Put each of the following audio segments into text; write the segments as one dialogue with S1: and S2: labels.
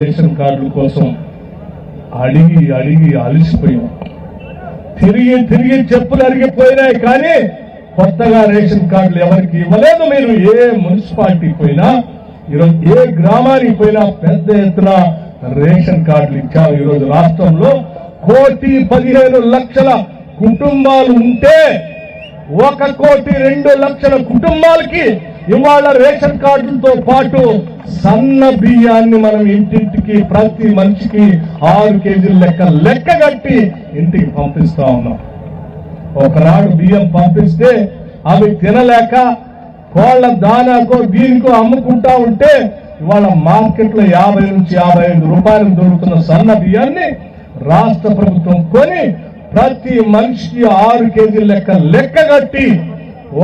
S1: Ration కార్డుల కోసం అడిగి అడిగి అలసిపోయాం. తిరిగి తిరిగి చెప్పులు అరిగిపోయినాయి, కానీ కొత్తగా రేషన్ కార్డులు ఎవరికి ఇవ్వలేదు. మీరు ఏ మున్సిపాలిటీ పోయినా, ఈరోజు ఏ గ్రామానికి పోయినా పెద్ద ఎత్తున రేషన్ కార్డులు ఇచ్చారు. ఈరోజు రాష్ట్రంలో 1,15,00,000 కుటుంబాలు ఉంటే 1,02,00,000 కుటుంబాలకి ఇవాళ రేషన్ కార్డులతో పాటు సన్న బియ్యాన్ని మనం ఇంటింటికి ప్రతి మనిషికి 6 కేజీల లెక్క కట్టి ఇంటికి పంపిస్తా ఉన్నాం. ఒకనాడు బియ్యం పంపిస్తే అవి తినలేక కోళ్ల దానాకో దీనికో అమ్ముకుంటా ఉంటే ఇవాళ మార్కెట్లో 50 నుంచి 55 రూపాయలకు దొరుకుతున్న సన్న బియ్యాన్ని రాష్ట్ర ప్రభుత్వం కొని ప్రతి మనిషికి 6 కేజీల లెక్క కట్టి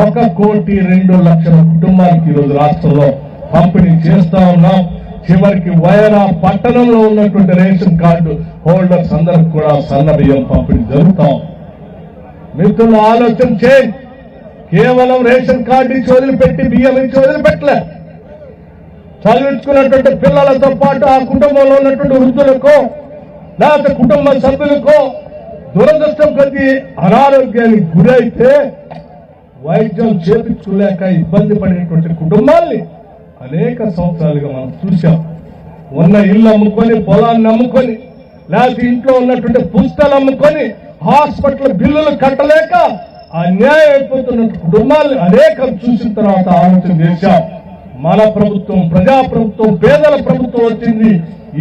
S1: 1,02,00,000 కుటుంబానికి ఈరోజు రాష్ట్రంలో పంపిణీ చేస్తా ఉన్నాం. చివరికి వైరా పట్టణంలో ఉన్నటువంటి రేషన్ కార్డు హోల్డర్స్ అందరికి కూడా సన్న బియ్యం పంపిణీ జరుగుతాం. మిత్రులు ఆలోచన చేయండి. కేవలం రేషన్ కార్డు ఇచ్చి వదిలిపెట్టి బియ్యం ఇచ్చి వదిలిపెట్టలే. చదివించుకున్నటువంటి పిల్లలతో పాటు ఆ కుటుంబంలో ఉన్నటువంటి వృద్ధులకో లేకపోతే కుటుంబ సభ్యులకో దురదృష్టం కొద్ది అనారోగ్యానికి గురైతే వైద్యం చేపించుకోలేక ఇబ్బంది పడినటువంటి కుటుంబాల్ని అనేక సంవత్సరాలుగా మనం చూశాం. ఉన్న ఇల్లు అమ్ముకొని, పొలాన్ని అమ్ముకొని, లేకపోతే ఇంట్లో ఉన్నటువంటి పుస్తకాలు అమ్ముకొని హాస్పిటల్ బిల్లులు కట్టలేక అన్యాయం అయిపోతున్న కుటుంబాలను అనేకం చూసిన తర్వాత ఆలోచన చేశాం. మన ప్రభుత్వం ప్రజాప్రభుత్వం, పేదల ప్రభుత్వం వచ్చింది.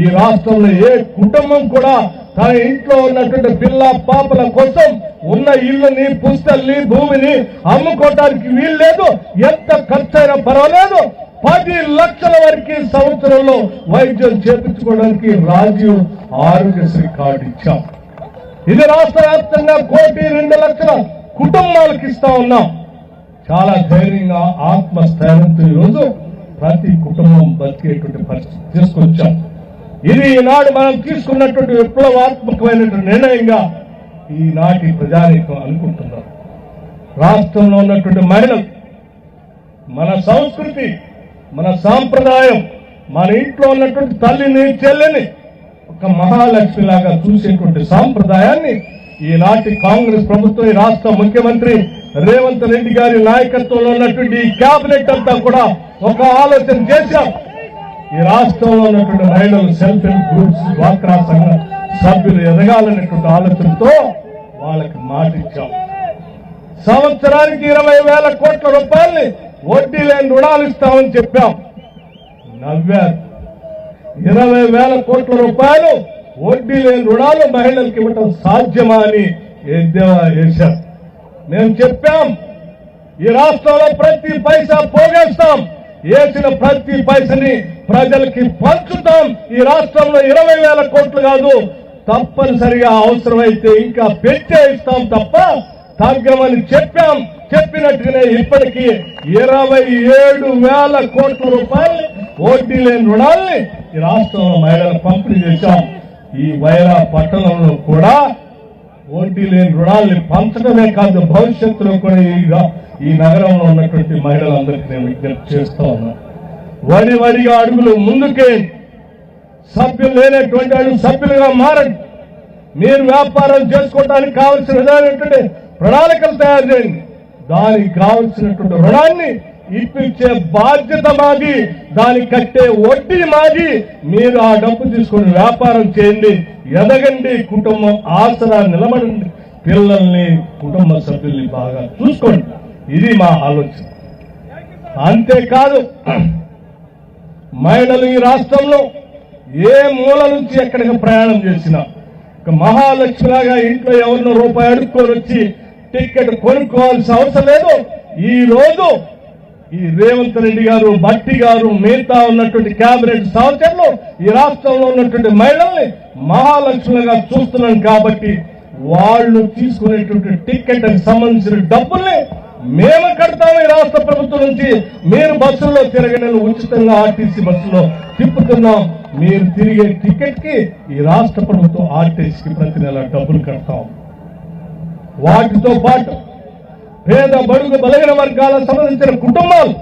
S1: ఈ రాష్ట్రంలో ఏ కుటుంబం కూడా తన ఇంట్లో ఉన్నటువంటి పిల్ల పాపల కోసం ఉన్న ఇల్లుని, పుస్తల్ని, భూమిని అమ్ముకోవటానికి వీల్లేదు. ఎంత ఖర్చైనా పర్వాలేదు, 10 లక్షల వరకు సంవత్సరంలో వైద్యం చేపించుకోవడానికి రాజీవ్ ఆరోగ్యశ్రీ కార్డు ఇచ్చాం. ఇది రాష్ట్ర వ్యాప్తంగా 1,02,00,000 కుటుంబాలకు ఇస్తా ఉన్నాం. చాలా ధైర్యంగా ఆత్మస్థైర్యంతో ఈరోజు ప్రతి కుటుంబం బతికేటువంటి పరిస్థితి తీసుకొచ్చాం. ఇది ఈనాడు మనం తీసుకున్నటువంటి విప్లవాత్మకమైనటువంటి నిర్ణయంగా ఈనాటి ప్రజానీకం అనుకుంటున్నారు. రాష్ట్రంలో ఉన్నటువంటి మహిళలు, మన సంస్కృతి, మన సాంప్రదాయం, మన ఇంట్లో ఉన్నటువంటి తల్లిని చెల్లిని ఒక మహాలక్ష్మిలాగా చూసేటువంటి సాంప్రదాయాన్ని ఈనాటి కాంగ్రెస్ ప్రభుత్వం, ఈ రాష్ట్ర ముఖ్యమంత్రి రేవంత్ రెడ్డి గారి నాయకత్వంలో ఉన్నటువంటి ఈ కేబినెట్ అంతా కూడా ఒక ఆలోచన చేశాం. ఈ రాష్ట్రంలో ఉన్నటువంటి మహిళలు, సెల్ఫ్ హెల్ప్ గ్రూప్స్, డ్వాక్రా సంఘ సభ్యులు ఎదగాలనేటువంటి ఆలోచనతో వాళ్ళకి మాట ఇచ్చాం. సంవత్సరానికి 20,000 కోట్ల రూపాయల్ని వడ్డీ లేని రుణాలు ఇస్తామని చెప్పాం. నవ్వారు. 20,000 కోట్ల రూపాయలు వడ్డీ లేని రుణాలు మహిళలకు ఇవ్వటం సాధ్యమా అని ఎద్దేవా చేశారు. మేము చెప్పాం, ఈ రాష్ట్రంలో ప్రతి పైసా పోగేస్తాం, వేసిన ప్రతి పైసని ప్రజలకి పంచుతాం. ఈ రాష్ట్రంలో 20,000 కోట్లు కాదు, తప్పనిసరిగా అవసరమైతే ఇంకా పెంచే ఇస్తాం తప్ప తగ్గమని చెప్పాం. చెప్పినట్టుగానే ఇప్పటికీ 27,000 కోట్ల రూపాయలు వడ్డీ లేని రుణాల్ని ఈ రాష్ట్రంలో మహిళలకు పంపిణీ చేశాం. ఈ వైరా పట్టణంలో కూడా వడ్డీ లేని రుణాల్ని పంచడమే కాదు, భవిష్యత్తులో కూడా ఈ నగరంలో ఉన్నటువంటి మహిళలందరికీ నేను విజ్ఞప్తి చేస్తా ఉన్నాను. వడివడిగా అడుగులు ముందుకే. సభ్యులు లేనటువంటి అడుగు సభ్యులుగా మారండి. మీరు వ్యాపారం చేసుకోవడానికి కావలసిన విధానటువంటి ప్రణాళికలు తయారు చేయండి. దానికి కావలసినటువంటి రుణాన్ని ఇప్పించే బాధ్యత మాది, దానికి కట్టే వడ్డీ మాది. మీరు ఆ డబ్బు తీసుకుని వ్యాపారం చేయండి, ఎదగండి, కుటుంబం ఆసరా నిలబడండి, పిల్లల్ని, కుటుంబ సభ్యుల్ని బాగా చూసుకోండి. ఇది మా ఆలోచన. అంతేకాదు, మహిళలు ఈ రాష్ట్రంలో ఏ మూల నుంచి ఎక్కడికి ప్రయాణం చేసినా ఒక మహాలక్ష్మిలాగా ఇంట్లో ఎవరినో రూపాయి అడుక్కొని వచ్చి టికెట్ కొనుక్కోవాల్సిన అవసరం లేదు. ఈ రోజు ఈ రేవంత్ రెడ్డి గారు, భట్టి గారు, మిగతా ఉన్నటువంటి కేబినెట్ సహచరులు ఈ రాష్ట్రంలో ఉన్నటువంటి మహిళల్ని మహాలక్ష్మిగా చూస్తున్నాం. కాబట్టి వాళ్ళు తీసుకునేటువంటి టికెట్ కి సంబంధించిన డబ్బుల్ని మేము కడతాము. ఈ రాష్ట్ర ప్రభుత్వం నుంచి మీరు బస్సుల్లో తిరగని ఉచితంగా ఆర్టీసీ బస్సులో తిప్పుతున్నాం. మీరు తిరిగే టికెట్ కి ఈ రాష్ట్ర ప్రభుత్వం ఆర్టీసీకి ప్రతి నెల డబ్బులు కడతాం. వాటితో పాటు పేద బడుగు బలహీన వర్గాలకు సంబంధించిన కుటుంబాలు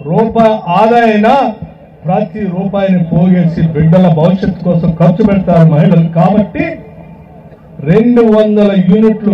S1: రూపాయి ఆదాయైనా ప్రతి రూపాయిని పోగేసి బిడ్డల భవిష్యత్తు కోసం ఖర్చు పెడతారు మహిళలు. కాబట్టి 200 యూనిట్లు